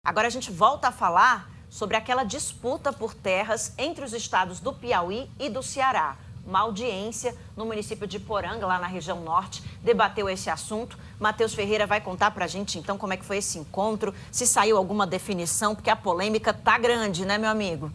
Agora a gente volta a falar sobre aquela disputa por terras entre os estados do Piauí e do Ceará. Uma audiência no município de Poranga, lá na região norte, debateu esse assunto. Matheus Ferreira vai contar pra gente, então, como é que foi esse encontro, se saiu alguma definição, porque a polêmica tá grande, né, meu amigo?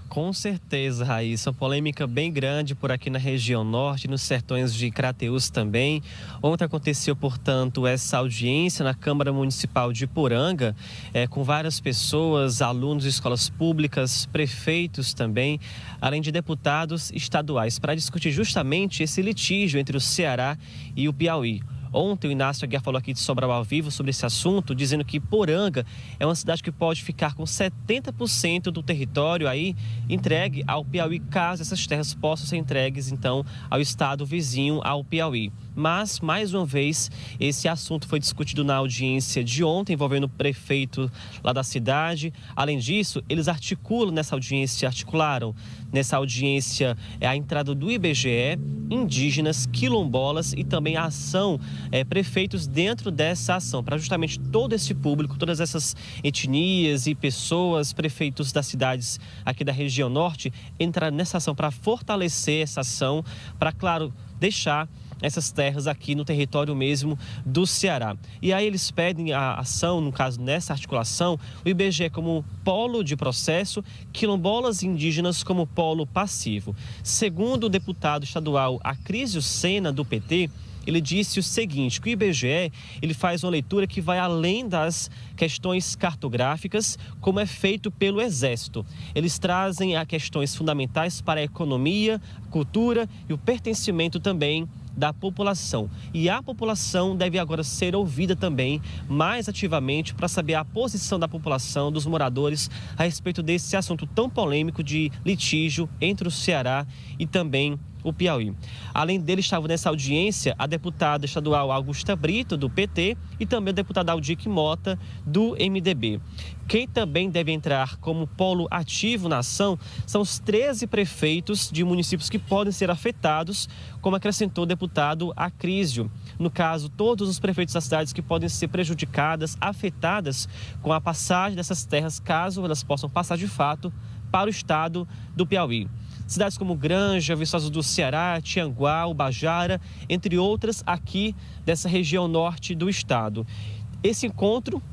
Com certeza, Raíssa, uma polêmica bem grande por aqui na região norte, nos sertões de Crateús também. Ontem aconteceu, portanto, essa audiência na Câmara Municipal de Poranga, com várias pessoas, alunos de escolas públicas, prefeitos também, além de deputados estaduais, para discutir justamente esse litígio entre o Ceará e o Piauí. Ontem o Inácio Aguiar falou aqui de Sobral ao vivo sobre esse assunto, dizendo que Poranga é uma cidade que pode ficar com 70% do território aí entregue ao Piauí, caso essas terras possam ser entregues, então, ao estado vizinho, ao Piauí. Mas, mais uma vez, esse assunto foi discutido na audiência de ontem, envolvendo o prefeito lá da cidade. Além disso, eles articularam nessa audiência a entrada do IBGE, indígenas, quilombolas e também a ação, prefeitos dentro dessa ação, para justamente todo esse público, todas essas etnias e pessoas, prefeitos das cidades aqui da região norte, entrar nessa ação para fortalecer essa ação, para, claro, deixar essas terras aqui no território mesmo do Ceará. E aí eles pedem a ação, no caso, nessa articulação, o IBGE como polo de processo, quilombolas e indígenas como polo passivo. Segundo o deputado estadual Acrísio Sena, do PT, ele disse o seguinte, que o IBGE ele faz uma leitura que vai além das questões cartográficas, como é feito pelo Exército. Eles trazem a questões fundamentais para a economia, cultura e o pertencimento também da população. E a população deve agora ser ouvida também mais ativamente para saber a posição da população, dos moradores, a respeito desse assunto tão polêmico de litígio entre o Ceará e também o Piauí. Além dele, estavam nessa audiência a deputada estadual Augusta Brito, do PT, e também o deputado Aldic Mota, do MDB. Quem também deve entrar como polo ativo na ação são os 13 prefeitos de municípios que podem ser afetados, como acrescentou o deputado Acrísio. No caso, todos os prefeitos das cidades que podem ser prejudicadas, afetadas com a passagem dessas terras, caso elas possam passar de fato para o estado do Piauí. Cidades como Granja, Viçosa do Ceará, Tianguá, Ubajara, entre outras aqui dessa região norte do estado. Esse encontro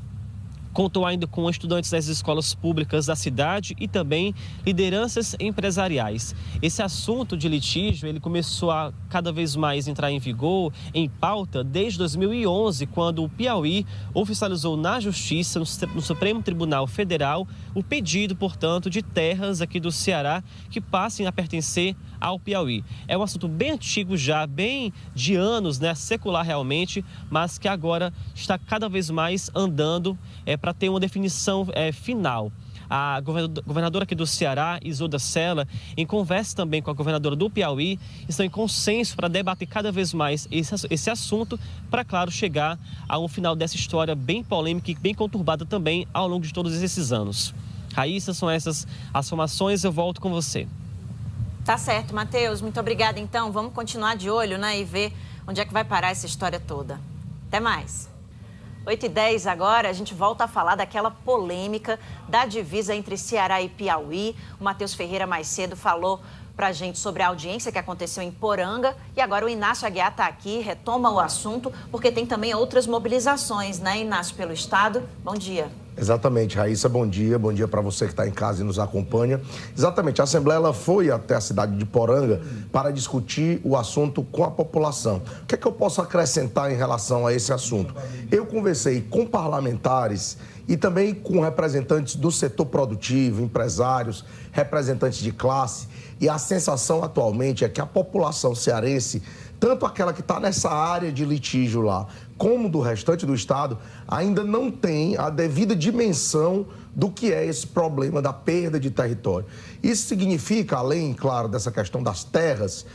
contou ainda com estudantes das escolas públicas da cidade e também lideranças empresariais. Esse assunto de litígio, ele começou a cada vez mais entrar em vigor, em pauta, desde 2011, quando o Piauí oficializou na Justiça, no Supremo Tribunal Federal, o pedido, portanto, de terras aqui do Ceará que passem a pertencer ao Piauí. É um assunto bem antigo já, bem de anos, né, secular realmente, mas que agora está cada vez mais andando para ter uma definição final. A governadora aqui do Ceará, Isolda Sela, em conversa também com a governadora do Piauí, estão em consenso para debater cada vez mais esse assunto, para, claro, chegar a um final dessa história bem polêmica e bem conturbada também ao longo de todos esses anos. Raíssa, são essas as informações, eu volto com você. Tá certo, Matheus, muito obrigada. Então, vamos continuar de olho, né, e ver onde é que vai parar essa história toda. Até mais. 8h10 agora, a gente volta a falar daquela polêmica da divisa entre Ceará e Piauí. O Matheus Ferreira mais cedo falou pra gente sobre a audiência que aconteceu em Poranga. E agora o Inácio Aguiar está aqui, retoma o assunto, porque tem também outras mobilizações, né, Inácio, pelo estado. Bom dia. Exatamente, Raíssa, bom dia para você que está em casa e nos acompanha. Exatamente, a Assembleia ela foi até a cidade de Poranga para discutir o assunto com a população. O que é que eu posso acrescentar em relação a esse assunto? Eu conversei com parlamentares e também com representantes do setor produtivo, empresários, representantes de classe, e a sensação atualmente é que a população cearense, tanto aquela que está nessa área de litígio lá, como do restante do estado, ainda não tem a devida dimensão do que é esse problema da perda de território. Isso significa, além, claro, dessa questão das terras,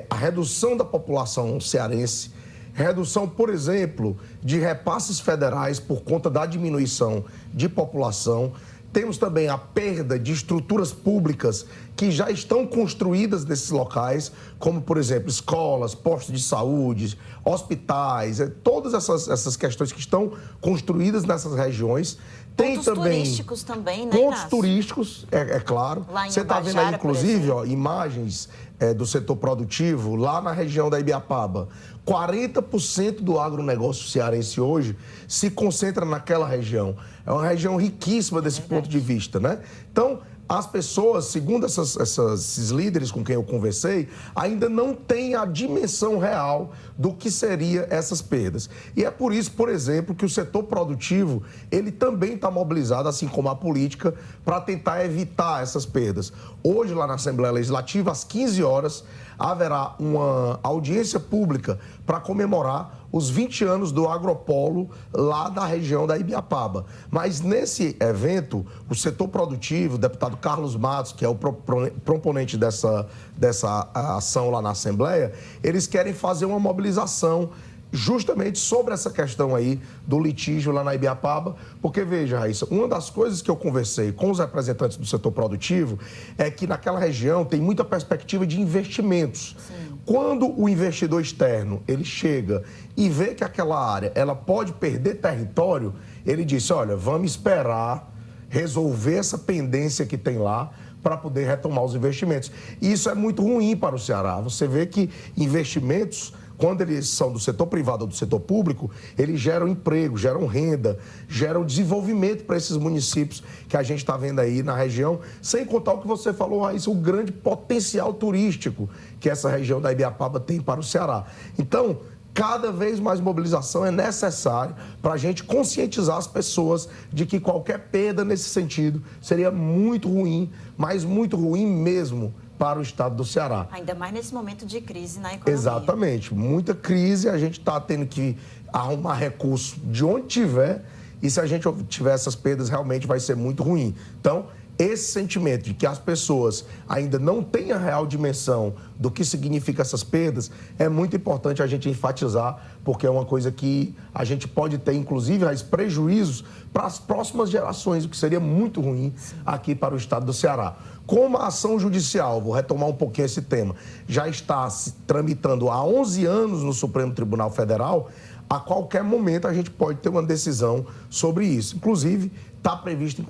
a redução da população cearense, redução, por exemplo, de repasses federais por conta da diminuição de população. Temos também a perda de estruturas públicas que já estão construídas nesses locais, como, por exemplo, escolas, postos de saúde, hospitais, todas essas questões que estão construídas nessas regiões. Tem pontos também turísticos também, né, pontos Inácio? turísticos, é claro. Lá em Você está vendo aí, Ubajara, por inclusive, exemplo. ó, imagens do setor produtivo lá na região da Ibiapaba. 40% do agronegócio cearense hoje se concentra naquela região. É uma região riquíssima desse ponto de vista, né? Então, as pessoas, segundo esses líderes com quem eu conversei, ainda não têm a dimensão real do que seria essas perdas. E é por isso, por exemplo, que o setor produtivo, ele também está mobilizado, assim como a política, para tentar evitar essas perdas. Hoje, lá na Assembleia Legislativa, às 15 horas, haverá uma audiência pública para comemorar os 20 anos do Agropolo lá da região da Ibiapaba. Mas nesse evento, o setor produtivo, o deputado Carlos Matos, que é o proponente dessa ação lá na Assembleia, eles querem fazer uma mobilização justamente sobre essa questão aí do litígio lá na Ibiapaba, porque, veja, Raíssa, uma das coisas que eu conversei com os representantes do setor produtivo é que naquela região tem muita perspectiva de investimentos. Sim. Quando o investidor externo, ele chega e vê que aquela área, ela pode perder território, ele disse, olha, vamos esperar resolver essa pendência que tem lá para poder retomar os investimentos. E isso é muito ruim para o Ceará. Você vê que investimentos, quando eles são do setor privado ou do setor público, eles geram emprego, geram renda, geram desenvolvimento para esses municípios que a gente está vendo aí na região, sem contar o que você falou, Raíssa, o grande potencial turístico que essa região da Ibiapaba tem para o Ceará. Então, cada vez mais mobilização é necessária para a gente conscientizar as pessoas de que qualquer perda nesse sentido seria muito ruim, mas muito ruim mesmo para o estado do Ceará. Ainda mais nesse momento de crise na economia. Exatamente. Muita crise, a gente está tendo que arrumar recurso de onde tiver, e se a gente tiver essas perdas, realmente vai ser muito ruim. Então, esse sentimento de que as pessoas ainda não têm a real dimensão do que significa essas perdas, é muito importante a gente enfatizar, porque é uma coisa que a gente pode ter, inclusive, prejuízos para as próximas gerações, o que seria muito ruim aqui para o estado do Ceará. Como a ação judicial, vou retomar um pouquinho esse tema, já está se tramitando há 11 anos no Supremo Tribunal Federal, a qualquer momento a gente pode ter uma decisão sobre isso. Inclusive, está prevista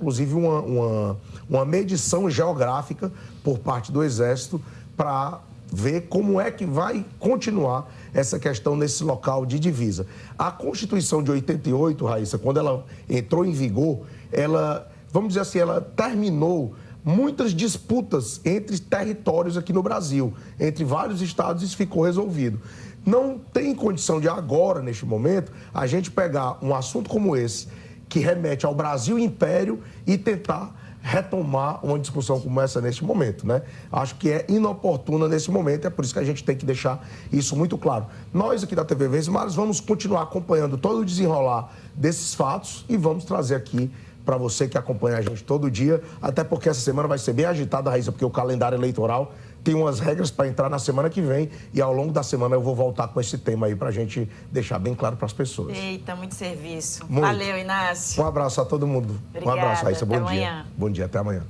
uma medição geográfica por parte do Exército para ver como é que vai continuar essa questão nesse local de divisa. A Constituição de 88, Raíssa, quando ela entrou em vigor, ela, vamos dizer assim, ela terminou muitas disputas entre territórios aqui no Brasil, entre vários estados, isso ficou resolvido. Não tem condição de agora, neste momento, a gente pegar um assunto como esse, que remete ao Brasil Império, e tentar retomar uma discussão como essa neste momento, né? Acho que é inoportuna nesse momento, é por isso que a gente tem que deixar isso muito claro. Nós aqui da TV Verdes Mares vamos continuar acompanhando todo o desenrolar desses fatos e vamos trazer aqui para você que acompanha a gente todo dia, até porque essa semana vai ser bem agitada, Raíssa, porque o calendário eleitoral tem umas regras para entrar na semana que vem e ao longo da semana eu vou voltar com esse tema aí para a gente deixar bem claro para as pessoas. Eita, muito serviço. Muito. Valeu, Inácio. Um abraço a todo mundo. Obrigada, Um abraço, Raíssa. Bom até dia. amanhã. Bom dia, até amanhã.